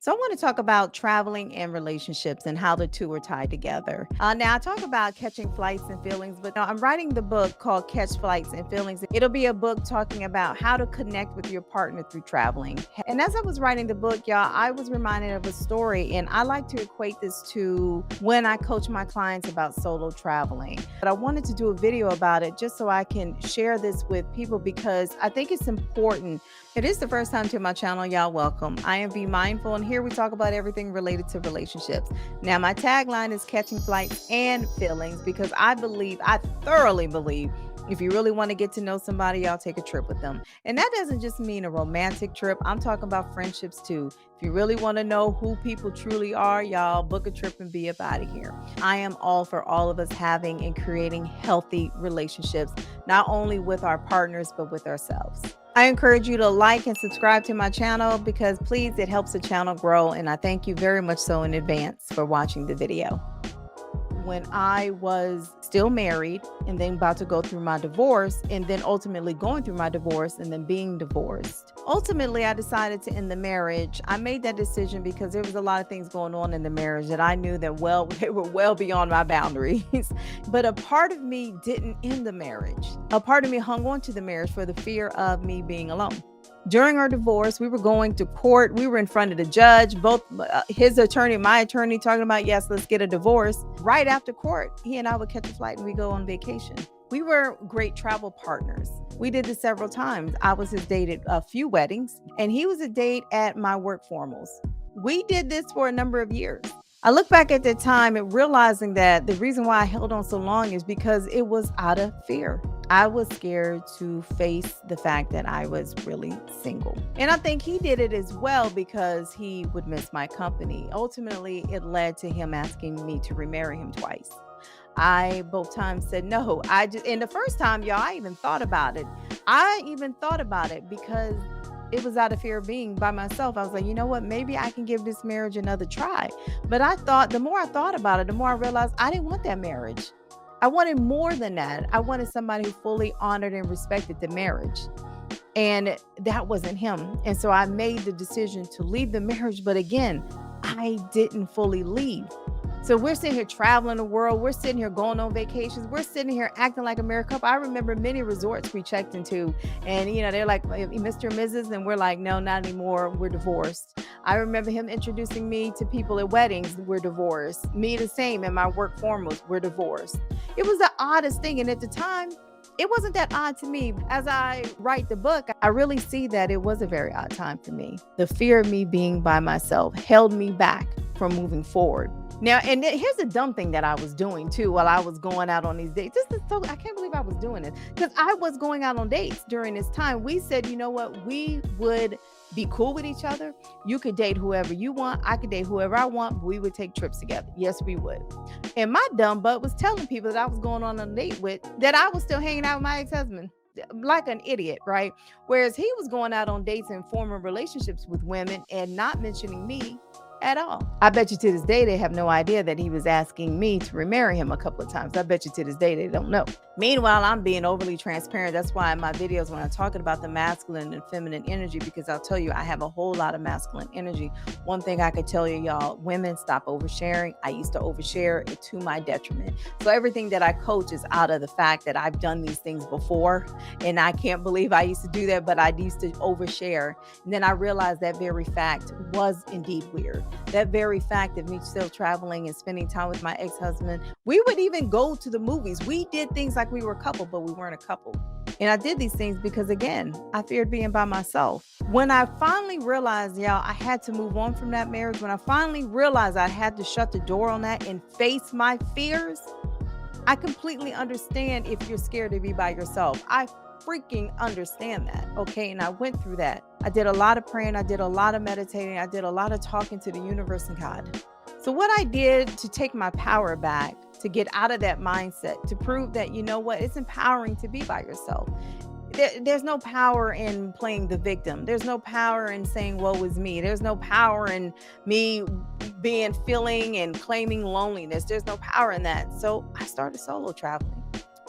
So I want to talk about traveling and relationships and how the two are tied together. Now I talk about catching flights and feelings, but I'm writing the book called Catch Flights and Feelings. It'll be a book talking about how to connect with your partner through traveling. And as I was writing the book, y'all, I was reminded of a story, and I like to equate this to when I coach my clients about solo traveling. But I wanted to do a video about it just so I can share this with people because I think it's important. It is the first time to my channel, y'all. Welcome. I am Vee Mindful, and here we talk about everything related to relationships. Now, my tagline is catching flights and feelings because I thoroughly believe, if you really want to get to know somebody, y'all take a trip with them. And that doesn't just mean a romantic trip. I'm talking about friendships too. If you really want to know who people truly are, y'all book a trip and be up out of here. I am all for all of us having and creating healthy relationships, not only with our partners, but with ourselves. I encourage you to like and subscribe to my channel because please, it helps the channel grow. And I thank you very much so in advance for watching the video. When I was still married and then about to go through my divorce and then ultimately going through my divorce and then being divorced. Ultimately, I decided to end the marriage. I made that decision because there was a lot of things going on in the marriage that I knew that they were well beyond my boundaries. But a part of me didn't end the marriage. A part of me hung on to the marriage for the fear of me being alone. During our divorce, we were going to court. We were in front of the judge, both his attorney, my attorney, talking about, yes, let's get a divorce. Right after court, he and I would catch a flight and we go on vacation. We were great travel partners. We did this several times. I was his date at a few weddings, and he was a date at my work formals. We did this for a number of years. I look back at that time and realizing that the reason why I held on so long is because it was out of fear. I was scared to face the fact that I was really single. And I think he did it as well because he would miss my company. Ultimately, it led to him asking me to remarry him twice. I both times said no. And the first time, y'all, I even thought about it. Because it was out of fear of being by myself. I was like, you know what? Maybe I can give this marriage another try. But I thought, the more I thought about it, the more I realized I didn't want that marriage. I wanted more than that. I wanted somebody who fully honored and respected the marriage. And that wasn't him. And so I made the decision to leave the marriage. But again, I didn't fully leave. So we're sitting here traveling the world. We're sitting here going on vacations. We're sitting here acting like a married couple. I remember many resorts we checked into, and they're like, Mr. and Mrs. And we're like, no, not anymore. We're divorced. I remember him introducing me to people at weddings. We're divorced. Me the same. And my work formals, we're divorced. It was the oddest thing. And at the time, it wasn't that odd to me. As I write the book, I really see that it was a very odd time for me. The fear of me being by myself held me back from moving forward. Now, and here's the dumb thing that I was doing too while I was going out on these dates. I can't believe I was doing this because I was going out on dates during this time. We said, you know what? We would be cool with each other. You could date whoever you want. I could date whoever I want. But we would take trips together. Yes, we would. And my dumb butt was telling people that I was going on a date with, that I was still hanging out with my ex-husband. Like an idiot, right? Whereas he was going out on dates and forming relationships with women and not mentioning me at all. I bet you to this day they have no idea that he was asking me to remarry him a couple of times. I bet you to this day they don't know. Meanwhile, I'm being overly transparent. That's why in my videos when I'm talking about the masculine and feminine energy, because I'll tell you I have a whole lot of masculine energy. One thing I could tell you, y'all, women, stop oversharing. I used to overshare it to my detriment. So everything that I coach is out of the fact that I've done these things before, and I can't believe I used to do that, but I used to overshare. And then I realized that very fact was indeed weird. That very fact of me still traveling and spending time with my ex-husband. We would even go to the movies. We did things like we were a couple, but we weren't a couple. And I did these things because, again, I feared being by myself. When I finally realized, y'all, I had to move on from that marriage, when I finally realized I had to shut the door on that and face my fears, I completely understand if you're scared to be by yourself. I freaking understand that. Okay. And I went through that. I did a lot of praying. I did a lot of meditating. I did a lot of talking to the universe and God. So what I did to take my power back, to get out of that mindset, to prove that, you know what, it's empowering to be by yourself. There's no power in playing the victim. There's no power in saying, woe is me. There's no power in me feeling and claiming loneliness. There's no power in that. So I started solo traveling.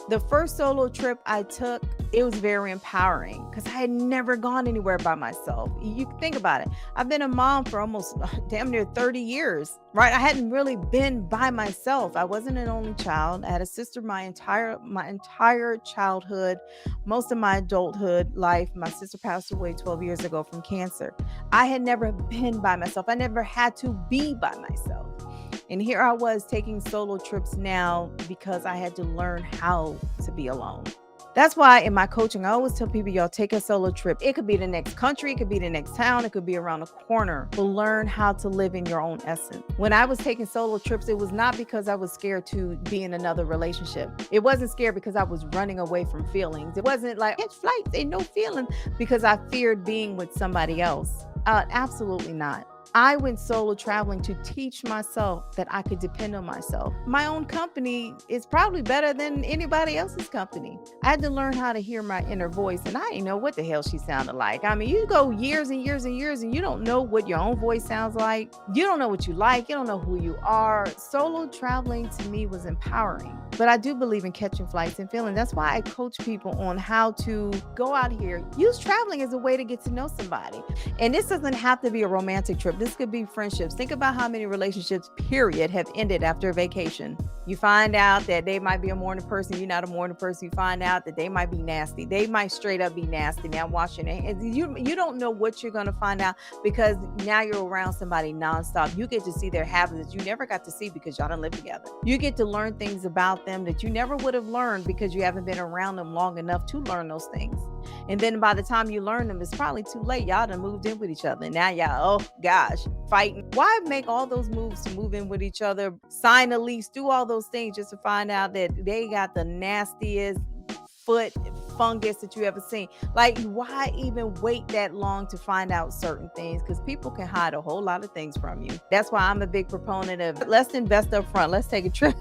The first solo trip I took, it was very empowering because I had never gone anywhere by myself. You can think about it. I've been a mom for almost damn near 30 years, right? I hadn't really been by myself. I wasn't an only child. I had a sister my entire childhood, most of my adulthood life. My sister passed away 12 years ago from cancer. I had never been by myself. I never had to be by myself. And here I was taking solo trips now because I had to learn how to be alone. That's why in my coaching, I always tell people, y'all take a solo trip. It could be the next country, it could be the next town, it could be around the corner. But learn how to live in your own essence. When I was taking solo trips, it was not because I was scared to be in another relationship. It wasn't scared because I was running away from feelings. It wasn't like, catch flights, ain't no feeling, because I feared being with somebody else. Absolutely not. I went solo traveling to teach myself that I could depend on myself. My own company is probably better than anybody else's company. I had to learn how to hear my inner voice, and I didn't know what the hell she sounded like. I mean, you go years and years and years, and you don't know what your own voice sounds like. You don't know what you like. You don't know who you are. Solo traveling to me was empowering. But I do believe in catching flights and feeling. That's why I coach people on how to go out here. Use traveling as a way to get to know somebody. And this doesn't have to be a romantic trip. This could be friendships. Think about how many relationships, period, have ended after a vacation. You find out that they might be a morning person. You're not a morning person. You find out that they might be nasty. They might straight up be nasty. Now washing their hands. You don't know what you're going to find out because now you're around somebody nonstop. You get to see their habits that you never got to see because y'all don't live together. You get to learn things about them that you never would have learned because you haven't been around them long enough to learn those things. And then by the time you learn them, it's probably too late. Y'all done moved in with each other. And now y'all, oh gosh, fighting. Why make all those moves to move in with each other, sign a lease, do all those things just to find out that they got the nastiest foot fungus that you ever seen? Like, why even wait that long to find out certain things? Because people can hide a whole lot of things from you. That's why I'm a big proponent of let's invest up front. Let's take a trip.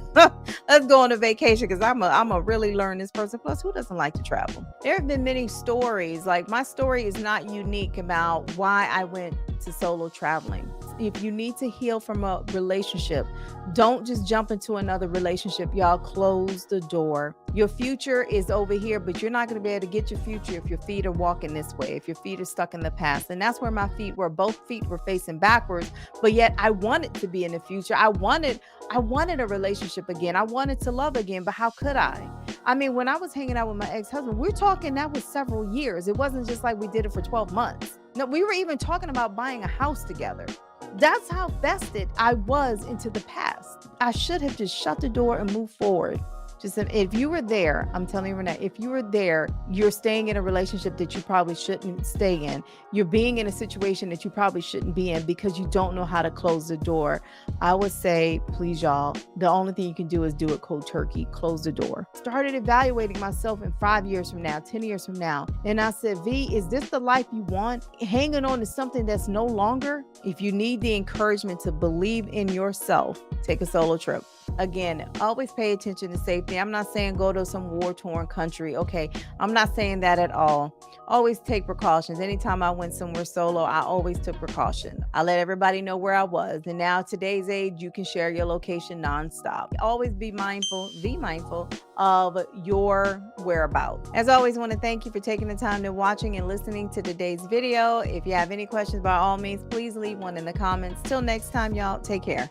Let's go on a vacation because I'm a really learn this person. Plus, who doesn't like to travel? There have been many stories. Like, my story is not unique about why I went to solo traveling. If you need to heal from a relationship, don't just jump into another relationship. Y'all, close the door. Your future is over here, but you're not going to be able to get your future if your feet are walking this way, if your feet are stuck in the past. And that's where my feet were. Both feet were facing backwards, but yet I wanted to be in the future. I wanted a relationship again. I wanted to love again, but how could I? I mean, when I was hanging out with my ex-husband, we're talking, that was several years. It wasn't just like we did it for 12 months. No, we were even talking about buying a house together. That's how vested I was into the past. I should have just shut the door and moved forward. Just if you were there, I'm telling you right now, if you were there, you're staying in a relationship that you probably shouldn't stay in. You're being in a situation that you probably shouldn't be in because you don't know how to close the door. I would say, please, y'all, the only thing you can do is do it cold turkey. Close the door. Started evaluating myself in 5 years from now, 10 years from now. And I said, V, is this the life you want? Hanging on to something that's no longer? If you need the encouragement to believe in yourself, take a solo trip. Again, always pay attention to safety. I'm not saying go to some war-torn country. Okay, I'm not saying that at all. Always take precautions. Anytime I went somewhere solo, I always took precaution. I let everybody know where I was. And now, today's age, you can share your location nonstop. Always be mindful of your whereabouts. As always, I want to thank you for taking the time to watching and listening to today's video. If you have any questions, by all means, please leave one in the comments. Till next time, y'all, take care.